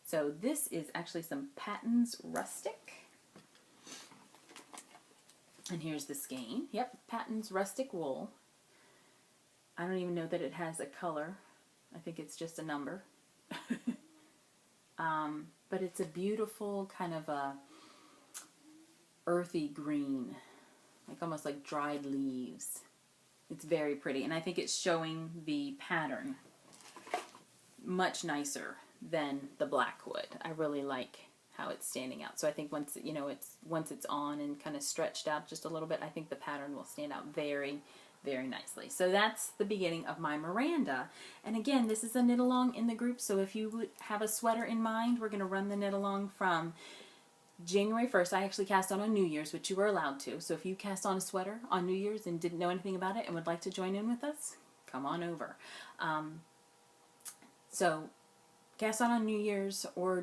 So this is actually some Patton's Rustic. And here's the skein. Yep, Patton's Rustic Wool. I don't even know that it has a color. I think it's just a number. But it's a beautiful kind of a earthy green, like almost like dried leaves. It's very pretty, and I think it's showing the pattern much nicer than the black wood. I really like how it's standing out. So I think once it's on and kind of stretched out just a little bit, I think the pattern will stand out very, very nicely. So that's the beginning of my Miranda. And again, this is a knit along in the group, so if you would have a sweater in mind, we're going to run the knit along from January 1st. I actually cast on New Year's, which you were allowed to. So if you cast on a sweater on New Year's and didn't know anything about it and would like to join in with us, come on over. So cast on New Year's or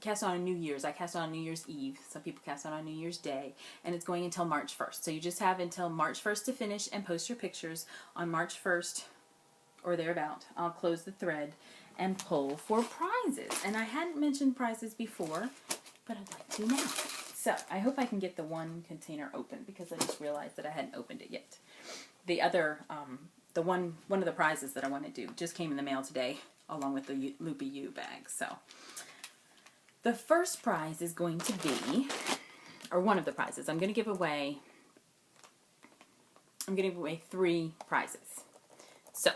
cast on New Year's. I cast on New Year's Eve. Some people cast on New Year's Day. And it's going until March 1st. So you just have until March 1st to finish and post your pictures. On March 1st or thereabout, I'll close the thread and pull for prizes. And I hadn't mentioned prizes before, but I'd like to now. So I hope I can get the one container open because I just realized that I hadn't opened it yet. The other, one of the prizes that I want to do just came in the mail today, along with the Loopy U bag. So the first prize is going to be, or one of the prizes, I'm going to give away 3 prizes. So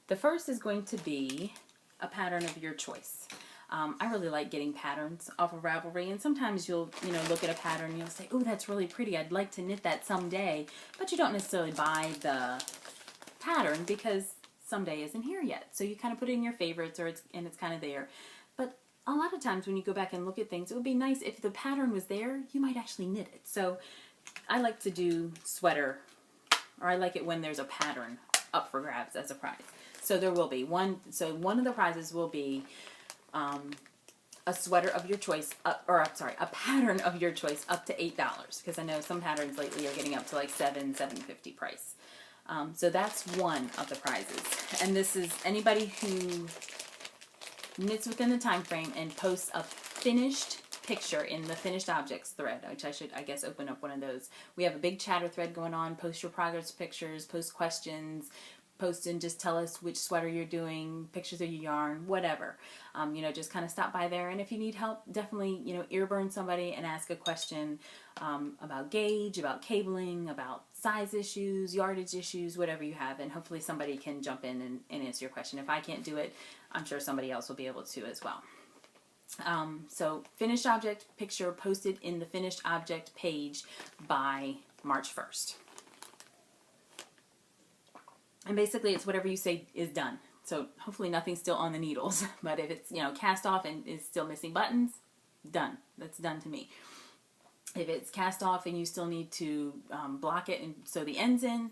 the first is going to be a pattern of your choice. I really like getting patterns off of Ravelry, and sometimes you'll look at a pattern and you'll say, oh, that's really pretty, I'd like to knit that someday, but you don't necessarily buy the pattern because someday isn't here yet. So you kind of put it in your favorites, and it's kind of there. But a lot of times when you go back and look at things, it would be nice if the pattern was there, you might actually knit it. So I like to do sweater, or I like it when there's a pattern up for grabs as a prize. So there will be one. So one of the prizes will be a sweater of your choice, a pattern of your choice up to $8, because I know some patterns lately are getting up to like $7.50 price. So that's one of the prizes, and this is anybody who knits within the time frame and posts a finished picture in the finished objects thread, which I guess open up one of those. We have a big chatter thread going on. Post your progress pictures, post questions, post and just tell us which sweater you're doing, pictures of your yarn, whatever. Just kind of stop by there, and if you need help, definitely ear burn somebody and ask a question about gauge, about cabling, about size issues, yardage issues, whatever you have, and hopefully somebody can jump in and answer your question. If I can't do it, I'm sure somebody else will be able to as well. So finished object picture posted in the finished object page by March 1st. And basically it's whatever you say is done. So hopefully nothing's still on the needles, but if it's cast off and is still missing buttons, done. That's done to me. If it's cast off and you still need to block it and sew the ends in,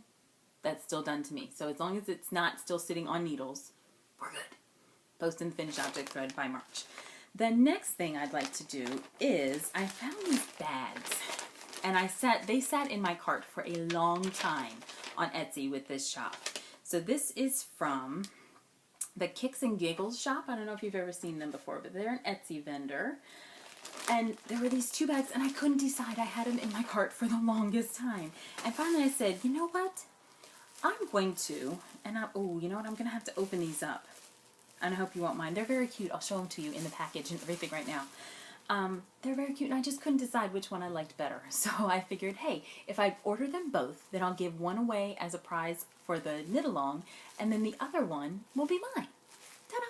that's still done to me. So as long as it's not still sitting on needles, we're good. Post in the finished object thread by March. The next thing I'd like to do is I found these bags, and they sat in my cart for a long time on Etsy with this shop. So this is from the Kicks and Giggles shop. I don't know if you've ever seen them before, but they're an Etsy vendor. And there were these 2 bags, and I couldn't decide. I had them in my cart for the longest time. And finally I said, you know what? I'm going to, and I'm going to have to open these up. And I hope you won't mind. They're very cute. I'll show them to you in the package and everything right now. they're very cute, and I just couldn't decide which one I liked better. So I figured, hey, if I order them both, then I'll give one away as a prize for the knit-along, and then the other one will be mine. Ta-da!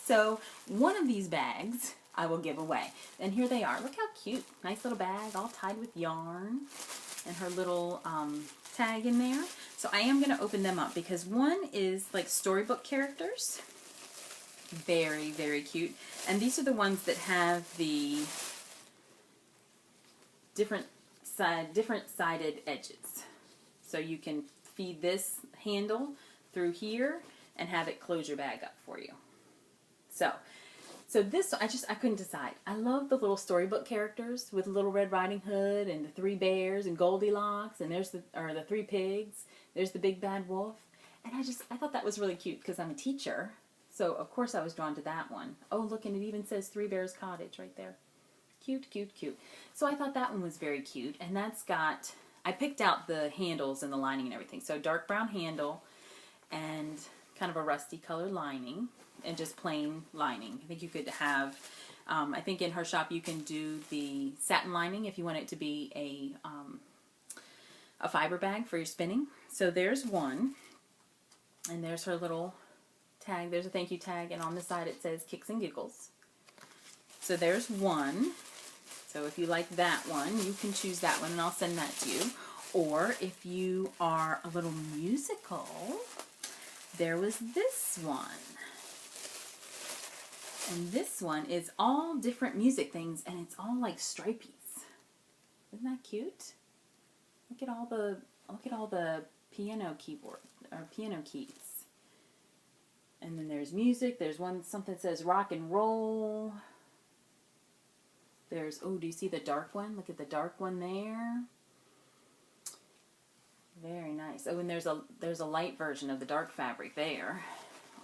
So one of these bags I will give away. And here they are. Look how cute. Nice little bag, all tied with yarn, and her little tag in there. So I am going to open them up because one is like storybook characters. Very, very cute. And these are the ones that have the different sided edges. So you can feed this handle through here and have it close your bag up for you. So this, I couldn't decide. I love the little storybook characters with Little Red Riding Hood and the 3 bears and Goldilocks, and there's the 3 pigs. There's the big bad wolf. And I thought that was really cute because I'm a teacher. So, of course, I was drawn to that one. Oh, look, and it even says 3 Bears Cottage right there. Cute, cute, cute. So I thought that one was very cute. And that's got, I picked out the handles and the lining and everything. So dark brown handle and kind of a rusty color lining and just plain lining. I think you could have, I think in her shop you can do the satin lining if you want it to be a fiber bag for your spinning. So there's one. And there's her little tag. There's a thank you tag, and on the side it says Kicks and Giggles. So there's one. So if you like that one, you can choose that one and I'll send that to you. Or if you are a little musical, there was this one. And this one is all different music things, and it's all like stripies. Isn't that cute? Look at all the piano keyboard or piano keys. And then there's music. There's one, something that says rock and roll. There's, oh, do you see the dark one? Look at the dark one there. Very nice. Oh, and there's a light version of the dark fabric there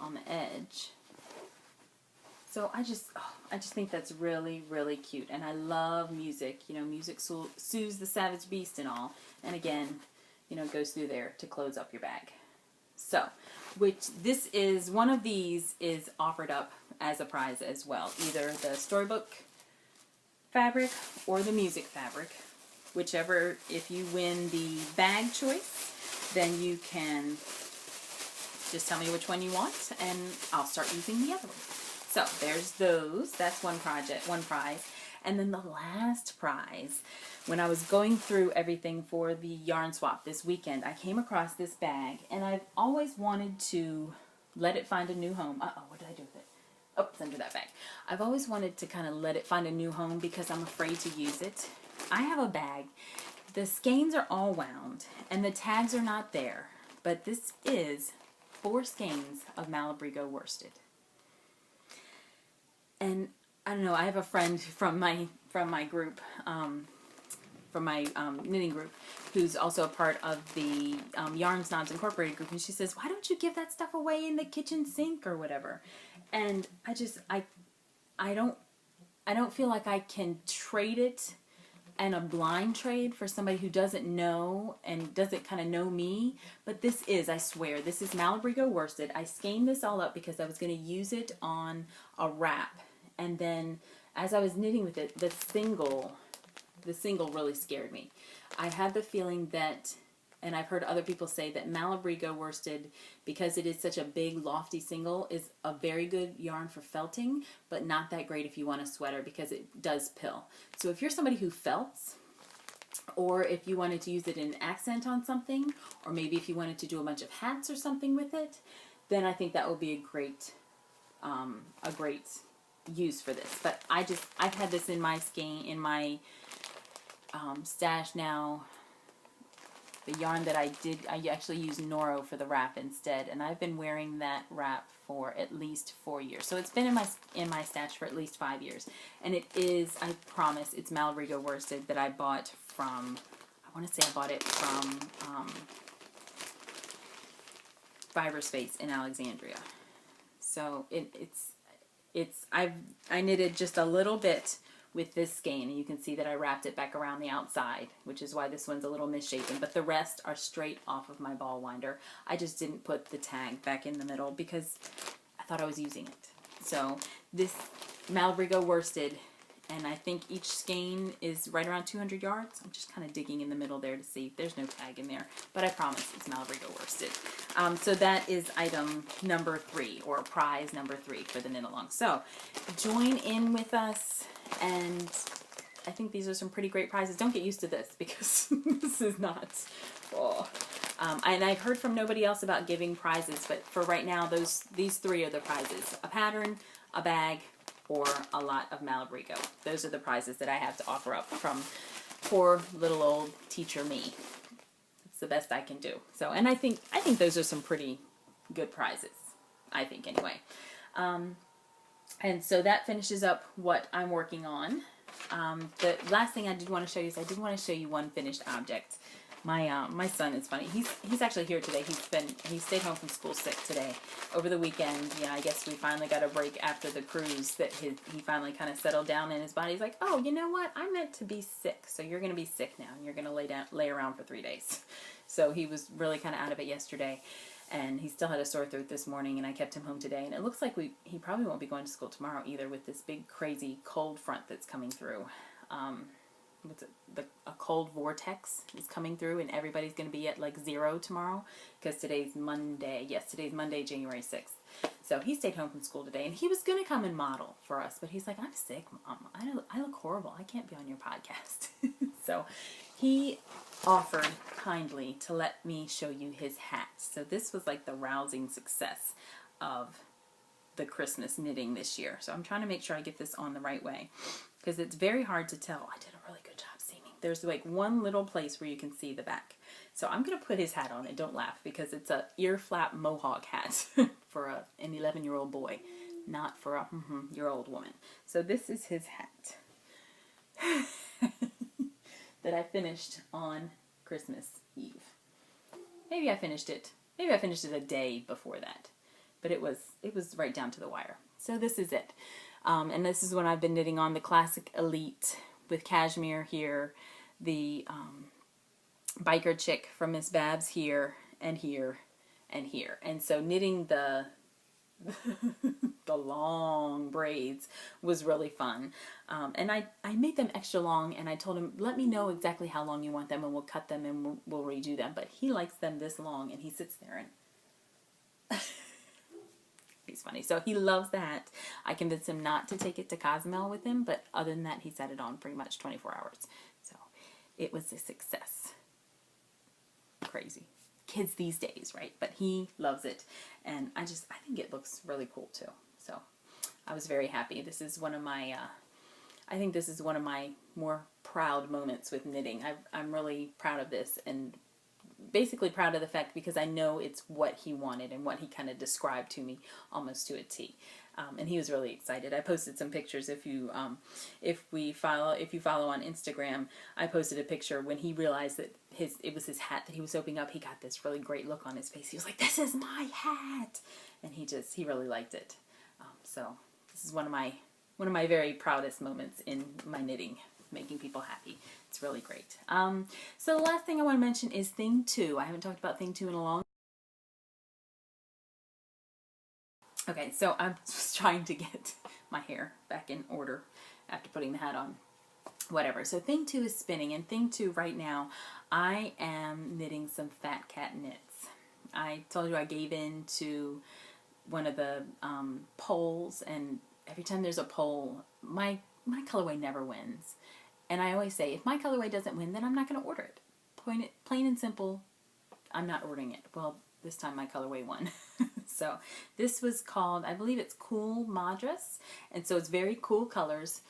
on the edge. So I just think that's really, really cute. And I love music. You know, music soothes the savage beast and all. And again, you know, it goes through there to close up your bag. So, one of these is offered up as a prize as well. Either the storybook fabric or the music fabric. Whichever, if you win the bag choice, then you can just tell me which one you want and I'll start using the other one. So, there's those. That's one prize. And then the last prize, when I was going through everything for the yarn swap this weekend, I came across this bag, and I've always wanted to let it find a new home. Uh-oh, what did I do with it? Oh, it's under that bag. I've always wanted to kind of let it find a new home because I'm afraid to use it. I have a bag. The skeins are all wound, and the tags are not there, but this is 4 skeins of Malabrigo worsted. And I don't know, I have a friend from my group, from my knitting group, who's also a part of the Yarn Snobs Incorporated group, and she says, why don't you give that stuff away in the kitchen sink or whatever? And I don't feel like I can trade it and a blind trade for somebody who doesn't know and doesn't kind of know me. But this is, I swear, this is Malabrigo worsted. I skeined this all up because I was going to use it on a wrap. And then as I was knitting with it, the single really scared me. I had the feeling that, and I've heard other people say that Malabrigo worsted, because it is such a big lofty single, is a very good yarn for felting, but not that great if you want a sweater because it does pill. So if you're somebody who felts, or if you wanted to use it in accent on something, or maybe if you wanted to do a bunch of hats or something with it, then I think that would be a great use for this. But I've had this in my skein, in my stash now. The yarn that I actually used Noro for the wrap instead, and I've been wearing that wrap for at least 4 years. So it's been in my stash for at least 5 years, and it is, I promise, it's Malabrigo worsted that I bought from, I want to say I bought it from Fiberspace in Alexandria. So I knitted just a little bit with this skein, and you can see that I wrapped it back around the outside, which is why this one's a little misshapen, but the rest are straight off of my ball winder. I just didn't put the tag back in the middle because I thought I was using it. So this Malabrigo worsted, and I think each skein is right around 200 yards. I'm just kind of digging in the middle there to see. There's no tag in there, but I promise it's Malabrigo worsted. So that is item number 3, or prize number 3 for the knit along. So join in with us, and I think these are some pretty great prizes. Don't get used to this, because this is not, oh. And I've heard from nobody else about giving prizes, but for right now, these 3 are the prizes: a pattern, a bag, or a lot of Malabrigo. Those are the prizes that I have to offer up from poor little old teacher me. It's the best I can do. So, and I think those are some pretty good prizes. I think anyway. And so that finishes up what I'm working on. The last thing I did want to show you is I did want to show you one finished object. My son is funny. He's actually here today. He stayed home from school sick today. Over the weekend, I guess we finally got a break after the cruise that he finally kind of settled down in his body. He's like, oh, you know what? I'm meant to be sick, so you're going to be sick now, and you're going to lay around for 3 days. So he was really kind of out of it yesterday, and he still had a sore throat this morning, and I kept him home today. And it looks like he probably won't be going to school tomorrow either, with this big crazy cold front that's coming through. A cold vortex is coming through, and everybody's going to be at like 0 tomorrow, because today's Monday. Yes, today's Monday, January 6th. So he stayed home from school today, and he was going to come and model for us, but he's like, I'm sick, Mom. I look horrible. I can't be on your podcast. So he offered kindly to let me show you his hat. So this was like the rousing success of the Christmas knitting this year. So I'm trying to make sure I get this on the right way, because it's very hard to tell. I did a really good job seaming. There's like one little place where you can see the back. So I'm going to put his hat on, and don't laugh, because it's a ear flap mohawk hat for an 11-year-old boy, not for a year-old woman. So this is his hat that I finished on Christmas Eve. Maybe I finished it a day before that, but it was right down to the wire. So this is it. And this is when I've been knitting on the Classic Elite with cashmere here, the biker chick from Miss Babs here, and here, and here. And so knitting the the long braids was really fun. And I made them extra long, and I told him, let me know exactly how long you want them, and we'll cut them and we'll redo them. But he likes them this long, and he sits there and he's funny. So he loves that. I convinced him not to take it to Cozumel with him, but other than that, he set it on pretty much 24 hours. So it was a success. Crazy. Kids these days, right? But he loves it. And I think it looks really cool too. So I was very happy. This is one of my, I think this is one of my more proud moments with knitting. I'm really proud of this, and basically proud of the fact because I know it's what he wanted and what he kind of described to me almost to a T. And he was really excited. I posted some pictures. If you follow on Instagram, I posted a picture when he realized that it was his hat that he was opening up. He got this really great look on his face. He was like, "This is my hat," and he really liked it. So this is one of my very proudest moments in my knitting, making people happy. It's really great. So the last thing I want to mention is thing 2. I haven't talked about thing 2 in a long time. Okay, so I'm just trying to get my hair back in order after putting the hat on. Whatever. So thing 2 is spinning, and thing 2 right now, I am knitting some Fat Cat knits. I told you I gave in to one of the polls, and every time there's a poll, my colorway never wins. And I always say, if my colorway doesn't win, then I'm not going to order it. Plain and simple, I'm not ordering it. Well, this time my colorway won. So this was called, I believe it's Cool Madras. And so it's very cool colors.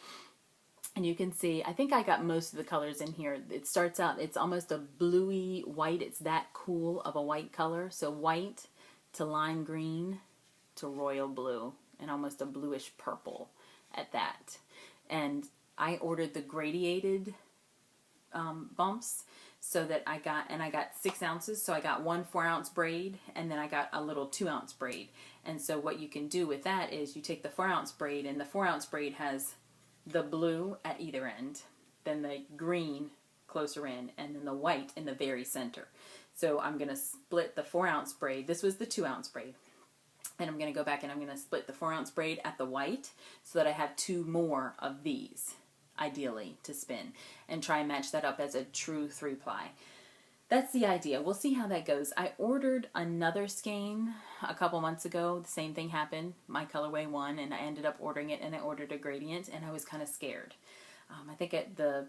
And you can see, I think I got most of the colors in here. It starts out, it's almost a bluey white. It's that cool of a white color. So white to lime green to royal blue, and almost a bluish purple at that. And I ordered the gradiated bumps, so that I got 6 ounces, so I got 1 4-ounce braid, and then I got a little 2-ounce braid. And so what you can do with that is you take the 4-ounce braid, and the 4-ounce braid has the blue at either end, then the green closer in, and then the white in the very center. So I'm going to split the 4-ounce braid. This was the 2-ounce braid. And I'm going to go back and I'm going to split the 4-ounce braid at the white so that I have 2 more of these. ideally, to spin, and try and match that up as a true 3-ply. That's the idea. We'll see how that goes. I ordered another skein a couple months ago. The same thing happened. My colorway won, and I ended up ordering it, and I ordered a gradient, and I was kind of scared. I think the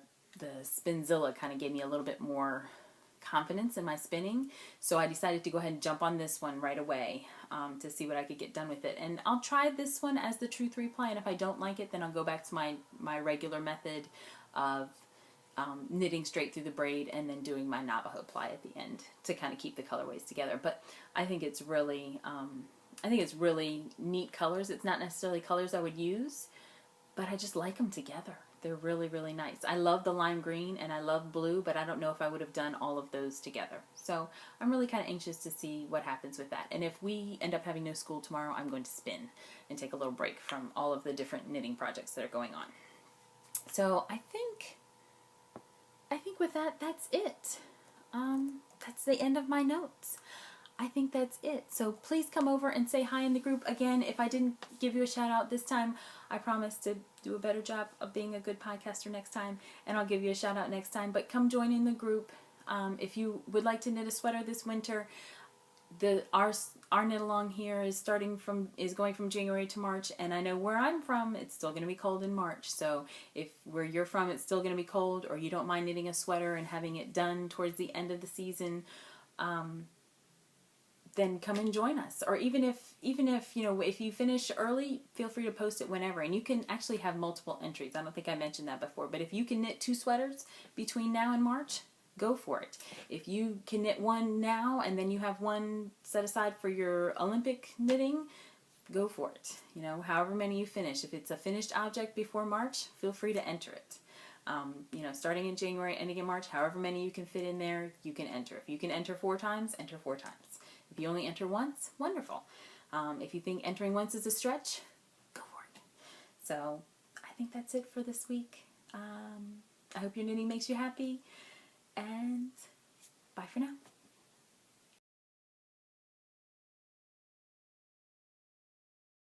Spinzilla kind of gave me a little bit more confidence in my spinning, so I decided to go ahead and jump on this one right away to see what I could get done with it. And I'll try this one as the true 3-ply, and if I don't like it, then I'll go back to my regular method of knitting straight through the braid and then doing my Navajo ply at the end to kind of keep the colorways together. But I think it's really neat colors. It's not necessarily colors I would use, but I just like them together. They're really, really nice. I love the lime green and I love blue, but I don't know if I would have done all of those together. So I'm really kind of anxious to see what happens with that. And if we end up having no school tomorrow, I'm going to spin and take a little break from all of the different knitting projects that are going on. So I think with that, that's it. That's the end of my notes. I think that's it. So please come over and say hi in the group. Again, if I didn't give you a shout out this time, I promise to do a better job of being a good podcaster next time, and I'll give you a shout out next time. But come join in the group. If you would like to knit a sweater this winter, our knit along here is going from January to March, and I know where I'm from, it's still going to be cold in March. So if where you're from it's still going to be cold, or you don't mind knitting a sweater and having it done towards the end of the season, then come and join us. Or even if if you finish early, feel free to post it whenever. And you can actually have multiple entries. I don't think I mentioned that before, but if you can knit 2 sweaters between now and March, go for it. If you can knit one now and then you have one set aside for your Olympic knitting, go for it. However many you finish. If it's a finished object before March, feel free to enter it. Starting in January, ending in March, however many you can fit in there, you can enter. If you can enter 4 times, enter 4 times. If you only enter once, wonderful. If you think entering once is a stretch, go for it. So I think that's it for this week. I hope your knitting makes you happy, and